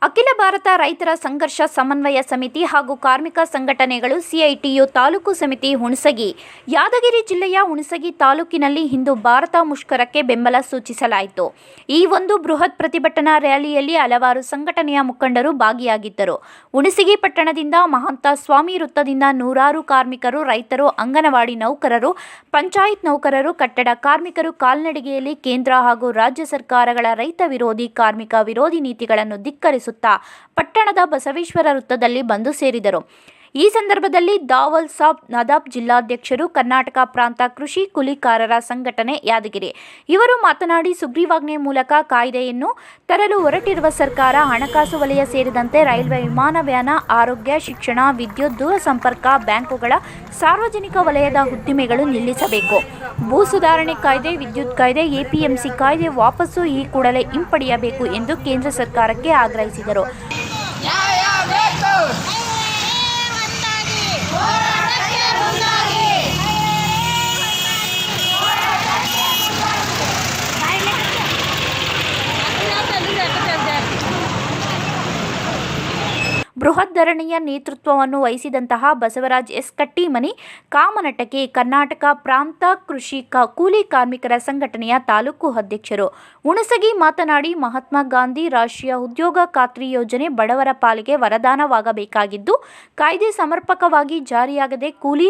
ಅಖಿಲ ಭಾರತ ರೈತರ ಸಂಘರ್ಷ ಸಮನ್ವಯ ಸಮಿತಿ ಹಾಗೂ ಕಾರ್ಮಿಕ ಸಂಘಟನೆಗಳು ಸಿಐಟಿಯು ತಾಲೂಕು ಸಮಿತಿ ಹುಣಸಗಿ ಯಾದಗಿರಿ ಜಿಲ್ಲೆಯ ಹುಣಸಗಿ ತಾಲೂಕಿನಲ್ಲಿ ಇಂದು ಭಾರತ ಮುಷ್ಕರಕ್ಕೆ ಬೆಂಬಲ ಸೂಚಿಸಲಾಯಿತು. ಈ ಒಂದು ಬೃಹತ್ ಪ್ರತಿಭಟನಾ ರ್ಯಾಲಿಯಲ್ಲಿ ಹಲವಾರು ಸಂಘಟನೆಯ ಮುಖಂಡರು ಭಾಗಿಯಾಗಿದ್ದರು. ಹುಣಸಗಿ ಪಟ್ಟಣದಿಂದ ಮಹಾಂತ ಸ್ವಾಮಿ ವೃತ್ತದಿಂದ ನೂರಾರು ಕಾರ್ಮಿಕರು, ರೈತರು, ಅಂಗನವಾಡಿ ನೌಕರರು, ಪಂಚಾಯತ್ ನೌಕರರು, ಕಟ್ಟಡ ಕಾರ್ಮಿಕರು ಕಾಲ್ನಡಿಗೆಯಲ್ಲಿ ಕೇಂದ್ರ ಹಾಗೂ ರಾಜ್ಯ ಸರ್ಕಾರಗಳ ರೈತ ವಿರೋಧಿ, ಕಾರ್ಮಿಕ ವಿರೋಧಿ ನೀತಿಗಳನ್ನು ಧಿಕ್ಕರಿಸುತ್ತಾ ಪಟ್ಟಣದ ಬಸವೇಶ್ವರ ವೃತ್ತದಲ್ಲಿ ಬಂದು ಸೇರಿದರು. ಈ ಸಂದರ್ಭದಲ್ಲಿ ದಾವಲ್ ಸಾಬ್ ನದಾಬ್ ಜಿಲ್ಲಾಧ್ಯಕ್ಷರು, ಕರ್ನಾಟಕ ಪ್ರಾಂತ ಕೃಷಿ ಕೂಲಿಕಾರರ ಸಂಘಟನೆ ಯಾದಗಿರಿ ಇವರು ಮಾತನಾಡಿ, ಸುಗ್ರೀವಾಜ್ಞೆ ಮೂಲಕ ಕಾಯ್ದೆಯನ್ನು ತರಲು ಹೊರಟಿರುವ ಸರ್ಕಾರ ಹಣಕಾಸು ವಲಯ ಸೇರಿದಂತೆ ರೈಲ್ವೆ, ವಿಮಾನಯಾನ, ಆರೋಗ್ಯ, ಶಿಕ್ಷಣ, ವಿದ್ಯುತ್, ದೂರಸಂಪರ್ಕ, ಬ್ಯಾಂಕುಗಳ ಸಾರ್ವಜನಿಕ ವಲಯದ ಉದ್ದಿಮೆಗಳು ನಿಲ್ಲಿಸಬೇಕು. ಭೂ ಸುಧಾರಣೆ ಕಾಯ್ದೆ, ವಿದ್ಯುತ್ ಕಾಯ್ದೆ, ಎಪಿಎಂಸಿ ಕಾಯ್ದೆ ವಾಪಸ್ಸು ಈ ಕೂಡಲೇ ಹಿಂಪಡೆಯಬೇಕು ಎಂದು ಕೇಂದ್ರ ಸರ್ಕಾರಕ್ಕೆ ಆಗ್ರಹಿಸಿದರು. ಬೃಹತ್ ಧರಣಿಯ ನೇತೃತ್ವವನ್ನು ವಹಿಸಿದಂತಹ ಬಸವರಾಜ್ ಎಸ್ ಕಟ್ಟಿಮನಿ ಕಾಮನಟಕೆ ಕರ್ನಾಟಕ ಪ್ರಾಂತ ಕೃಷಿ ಕೂಲಿ ಕಾರ್ಮಿಕರ ಸಂಘಟನೆಯ ತಾಲೂಕು ಅಧ್ಯಕ್ಷರು ಹುಣಸಗಿ ಮಾತನಾಡಿ, ಮಹಾತ್ಮ ಗಾಂಧಿ ರಾಷ್ಟ್ರೀಯ ಉದ್ಯೋಗ ಖಾತ್ರಿ ಯೋಜನೆ ಬಡವರ ಪಾಲಿಗೆ ವರದಾನವಾಗಬೇಕಾಗಿದ್ದು, ಕಾಯ್ದೆ ಸಮರ್ಪಕವಾಗಿ ಜಾರಿಯಾಗದೆ ಕೂಲಿ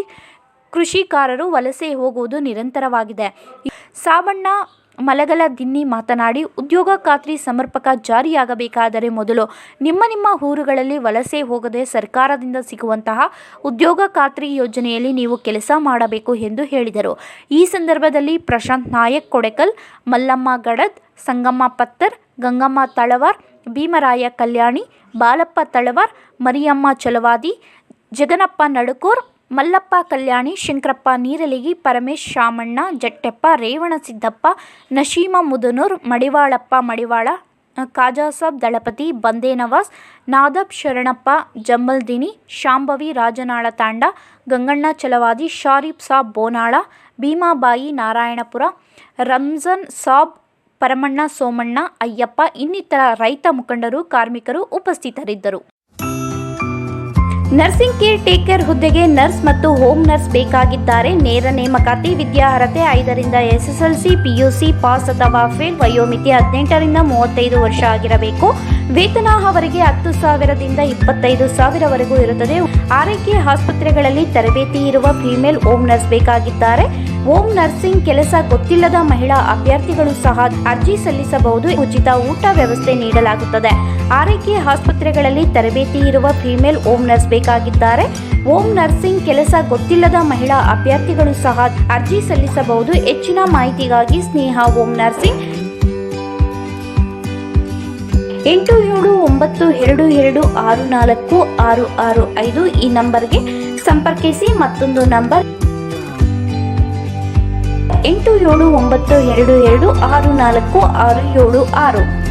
ಕೃಷಿಕಾರರು ವಲಸೆ ಹೋಗುವುದು ನಿರಂತರವಾಗಿದೆ. ಸಾಬಣ್ಣ ಮಲಗಲ ದಿನ್ನಿ ಮಾತನಾಡಿ, ಉದ್ಯೋಗ ಖಾತ್ರಿ ಸಮರ್ಪಕ ಜಾರಿಯಾಗಬೇಕಾದರೆ ಮೊದಲು ನಿಮ್ಮ ಊರುಗಳಲ್ಲಿ ವಲಸೆ ಹೋಗದೆ ಸರ್ಕಾರದಿಂದ ಸಿಗುವಂತಹ ಉದ್ಯೋಗ ಖಾತ್ರಿ ಯೋಜನೆಯಲ್ಲಿ ನೀವು ಕೆಲಸ ಮಾಡಬೇಕು ಎಂದು ಹೇಳಿದರು. ಈ ಸಂದರ್ಭದಲ್ಲಿ ಪ್ರಶಾಂತ್ ನಾಯಕ್ ಕೊಡೆಕಲ್, ಮಲ್ಲಮ್ಮ ಗಡದ್, ಸಂಗಮ್ಮ ಪತ್ತರ್, ಗಂಗಮ್ಮ ತಳವಾರ್, ಭೀಮರಾಯ ಕಲ್ಯಾಣಿ, ಬಾಲಪ್ಪ ತಳವಾರ್, ಮರಿಯಮ್ಮ ಚಲವಾದಿ, ಜಗನಪ್ಪ ನಡುಕೂರ್, ಮಲ್ಲಪ್ಪ ಕಲ್ಯಾಣಿ, ಶಂಕರಪ್ಪ ನೀರಲಿಗಿ, ಪರಮೇಶ್ ಶಾಮಣ್ಣ, ಜಟ್ಟೆಪ್ಪ, ರೇವಣ ಸಿದ್ದಪ್ಪ, ನಶೀಮ ಮುದನೂರ್, ಮಡಿವಾಳಪ್ಪ ಮಡಿವಾಳ, ಖಾಜಾಸಾಬ್ ದಳಪತಿ, ಬಂದೇ ನವಾಜ್, ನಾದಬ್ ಶರಣಪ್ಪ ಜಂಬಲ್ದಿನಿ, ಶಾಂಭವಿ ರಾಜನಾಳ ತಾಂಡ, ಗಂಗಣ್ಣ ಚಲವಾದಿ, ಶಾರೀಫ್ ಸಾಬ್ ಬೋನಾಳ, ಭೀಮಾಬಾಯಿ ನಾರಾಯಣಪುರ, ರಂಜಾನ್ ಸಾಬ್, ಪರಮಣ್ಣ ಸೋಮಣ್ಣ, ಅಯ್ಯಪ್ಪ ಇನ್ನಿತರ ರೈತ ಮುಖಂಡರು, ಕಾರ್ಮಿಕರು ಉಪಸ್ಥಿತರಿದ್ದರು. ನರ್ಸಿಂಗ್ ಕೇರ್ ಟೇಕರ್ ಹುದ್ದೆಗೆ ನರ್ಸ್ ಮತ್ತು ಹೋಮ್ ನರ್ಸ್ ಬೇಕಾಗಿದ್ದಾರೆ. ನೇರ ನೇಮಕಾತಿ. ವಿದ್ಯಾರ್ಹತೆ 5ರಿಂದ SSLC, PUC ಪಾಸ್ ಅಥವಾ ಫೇಲ್. ವಯೋಮಿತಿ 18 ರಿಂದ 35 ವರ್ಷ ಆಗಿರಬೇಕು. ವೇತನ ಅವರಿಗೆ 10,000ದಿಂದ 25,000ವರೆಗೂ ಇರುತ್ತದೆ. ಆರೈಕೆ ಆಸ್ಪತ್ರೆಗಳಲ್ಲಿ ತರಬೇತಿ ಇರುವ ಫಿಮೇಲ್ ಹೋಮ್ ನರ್ಸ್ ಬೇಕಾಗಿದ್ದಾರೆ. ಹೋಮ್ ನರ್ಸಿಂಗ್ ಕೆಲಸ ಗೊತ್ತಿಲ್ಲದ ಮಹಿಳಾ ಅಭ್ಯರ್ಥಿಗಳು ಸಹ ಅರ್ಜಿ ಸಲ್ಲಿಸಬಹುದು. ಉಚಿತ ಊಟ ವ್ಯವಸ್ಥೆ ನೀಡಲಾಗುತ್ತದೆ. ಆರೈಕೆ ಆಸ್ಪತ್ರೆಗಳಲ್ಲಿ ತರಬೇತಿ ಇರುವ ಫಿಮೇಲ್ ಹೋಮ್ ನರ್ಸ್ ಬೇಕಾಗಿದ್ದಾರೆ. ಹೋಮ್ ನರ್ಸಿಂಗ್ ಕೆಲಸ ಗೊತ್ತಿಲ್ಲದ ಮಹಿಳಾ ಅಭ್ಯರ್ಥಿಗಳು ಸಹ ಅರ್ಜಿ ಸಲ್ಲಿಸಬಹುದು. ಹೆಚ್ಚಿನ ಮಾಹಿತಿಗಾಗಿ ಸ್ನೇಹ ಹೋಮ್ ನರ್ಸಿಂಗ್ 8792264665 ಈ ನಂಬರ್ಗೆ ಸಂಪರ್ಕಿಸಿ. ಮತ್ತೊಂದು ನಂಬರ್ 8792264676.